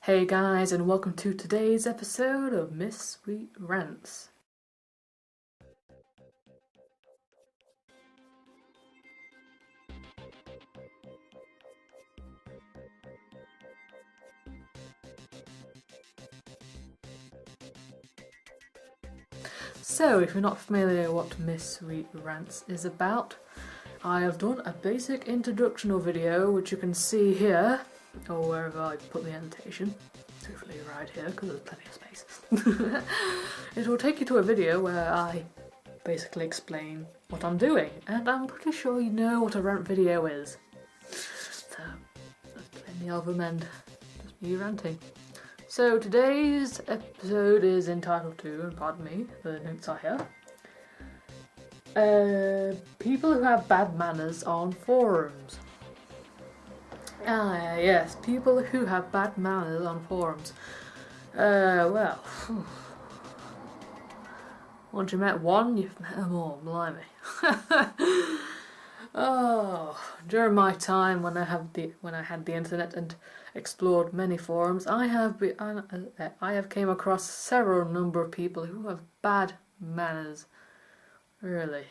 Hey guys, and welcome to today's episode of Miss Sweet Rants. So, if you're not familiar what Miss Sweet Rants is about, I have done a basic introductional video which you can see here, or wherever I put the annotation. Hopefully right here, because there's plenty of space. It will take you to a video where I basically explain what I'm doing, and I'm pretty sure you know what a rant video is. So, there's plenty of them and just me ranting. So today's episode is entitled to, and pardon me, the notes are here, people who have bad manners on forums. Ah yes, people who have bad manners on forums. Well, once you met one, you've met them all, blimey. Oh, during my time when I had the internet and explored many forums, I have came across several number of people who have bad manners. Really.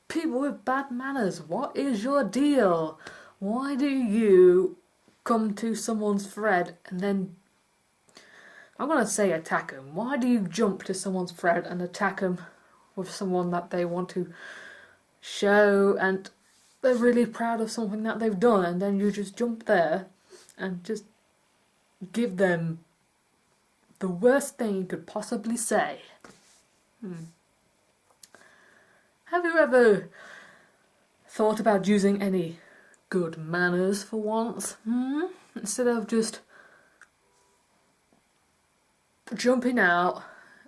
People with bad manners, what is your deal? Why do you come to someone's thread and then, I'm gonna say attack them. Why do you jump to someone's thread and attack them with someone that they want to show and they're really proud of something that they've done, and then you just jump there and just give them the worst thing you could possibly say? Have you ever thought about using any good manners for once? Instead of just jumping out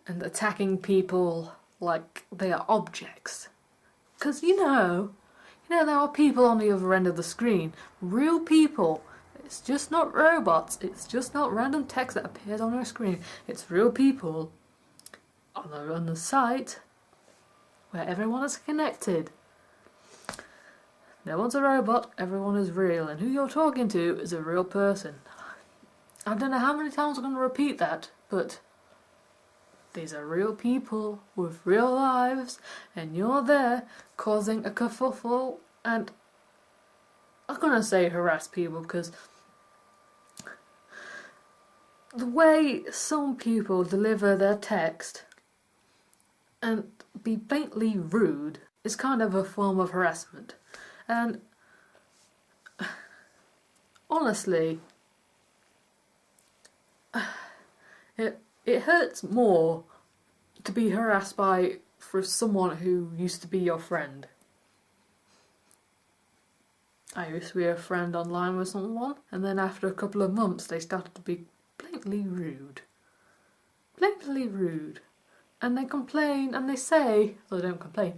and attacking people like they are objects. Because you know there are people on the other end of the screen. Real people. It's just not robots. It's just not random text that appears on our screen. It's real people on the site where everyone is connected. No one's a robot, everyone is real, and who you're talking to is a real person. I don't know how many times I'm going to repeat that, but these are real people with real lives, and you're there causing a kerfuffle and, I'm going to say harass people, because the way some people deliver their text and be blatantly rude is kind of a form of harassment. And honestly, it hurts more to be harassed for someone who used to be your friend. I used to be a friend online with someone, and then after a couple of months they started to be blatantly rude. Blatantly rude. And they complain, and they say, well, they don't complain.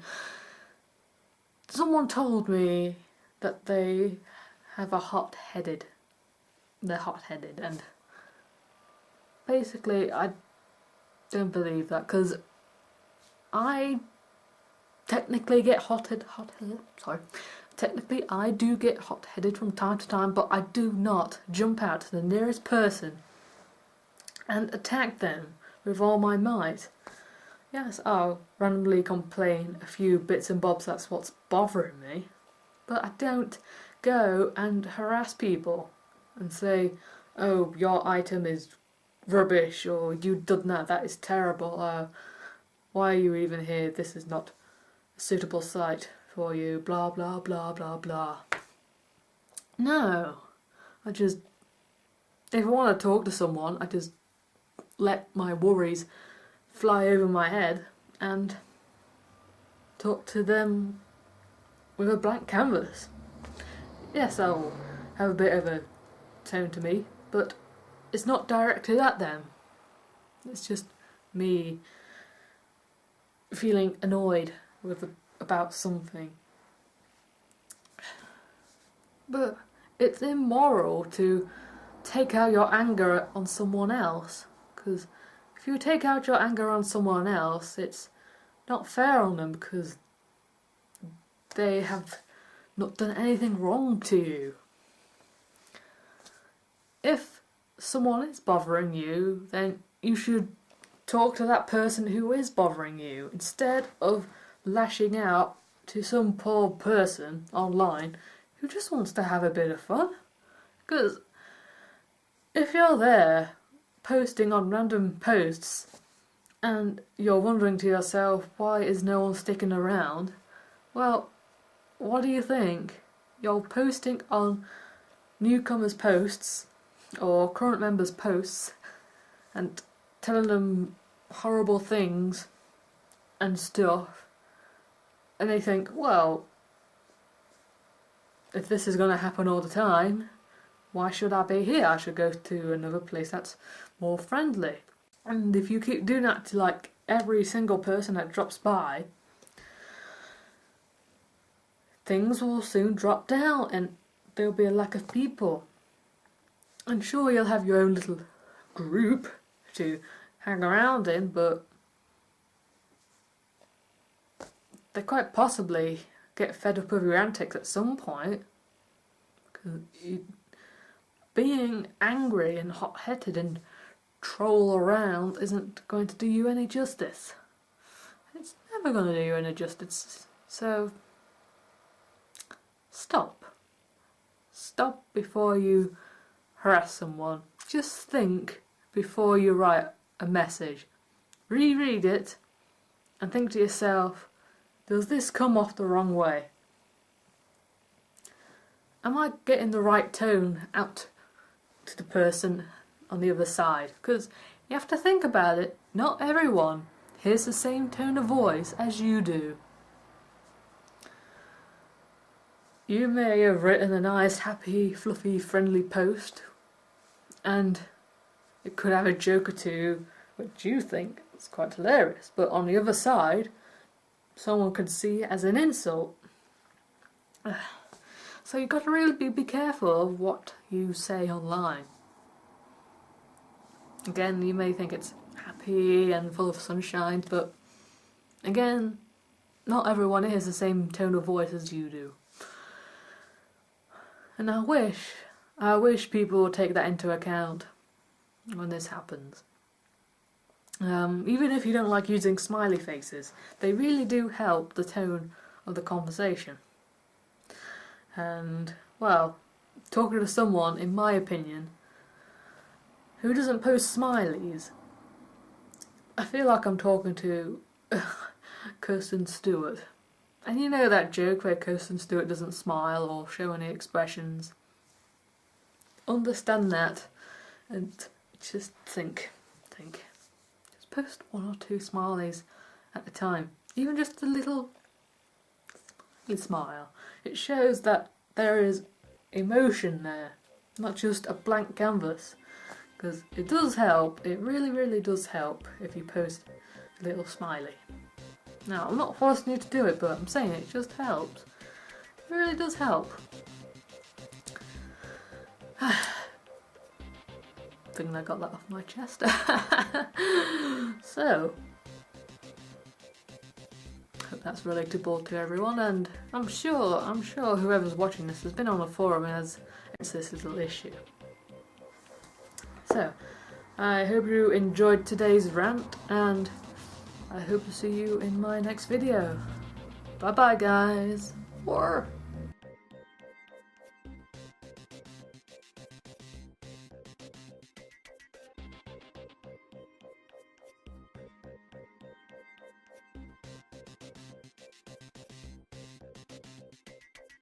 Someone told me that they have they're hot-headed, and basically I don't believe that, because I technically get technically I do get hot-headed from time to time, but I do not jump out to the nearest person and attack them with all my might. Yes, I'll randomly complain a few bits and bobs, that's what's bothering me, but I don't go and harass people and say, oh, your item is rubbish, or you done that is terrible, why are you even here, this is not a suitable site for you, blah blah blah blah blah. No, if I want to talk to someone, I just let my worries fly over my head and talk to them with a blank canvas. Yes, I'll have a bit of a tone to me, but it's not directed at them. It's just me feeling annoyed about something. But it's immoral to take out your anger on someone else, because if you take out your anger on someone else, it's not fair on them, because they have not done anything wrong to you. if someone is bothering you, then you should talk to that person who is bothering you instead of lashing out to some poor person online who just wants to have a bit of fun. Because if you're there posting on random posts and you're wondering to yourself, why is no one sticking around? Well, what do you think? You're posting on newcomers' posts or current members' posts and telling them horrible things and stuff, and they think, well, if this is going to happen all the time, why should I be here? I should go to another place that's more friendly. And if you keep doing that to like every single person that drops by, things will soon drop down and there'll be a lack of people. And sure, you'll have your own little group to hang around in, but they quite possibly get fed up of your antics at some point. Because being angry and hot-headed and troll around isn't going to do you any justice. It's never going to do you any justice. So stop. Stop before you harass someone. Just think before you write a message. Reread it and think to yourself, does this come off the wrong way? Am I getting the right tone out to the person on the other side? Because you have to think about it, not everyone hears the same tone of voice as you do. You may have written a nice, happy, fluffy, friendly post, and it could have a joke or two which you think is quite hilarious, but on the other side, someone could see it as an insult. So you've got to really be careful of what you say online. Again, you may think it's happy and full of sunshine, but again, not everyone hears the same tone of voice as you do. And I wish people would take that into account when this happens. Even if you don't like using smiley faces, they really do help the tone of the conversation. And, well, talking to someone, in my opinion, who doesn't post smileys, I feel like I'm talking to Kirsten Stewart. And you know that joke where Kirsten Stewart doesn't smile or show any expressions? Understand that and just think. Just post 1 or 2 smileys at a time. Even just a little smile. It shows that there is emotion there, not just a blank canvas. Because it does help, it really, really does help if you post a little smiley. Now, I'm not forcing you to do it, but I'm saying it just helps. It really does help. Thinking I got that off my chest. So, hope that's relatable to everyone, and I'm sure whoever's watching this has been on a forum and has this little issue. So, I hope you enjoyed today's rant, and I hope to see you in my next video. Bye bye, guys. Or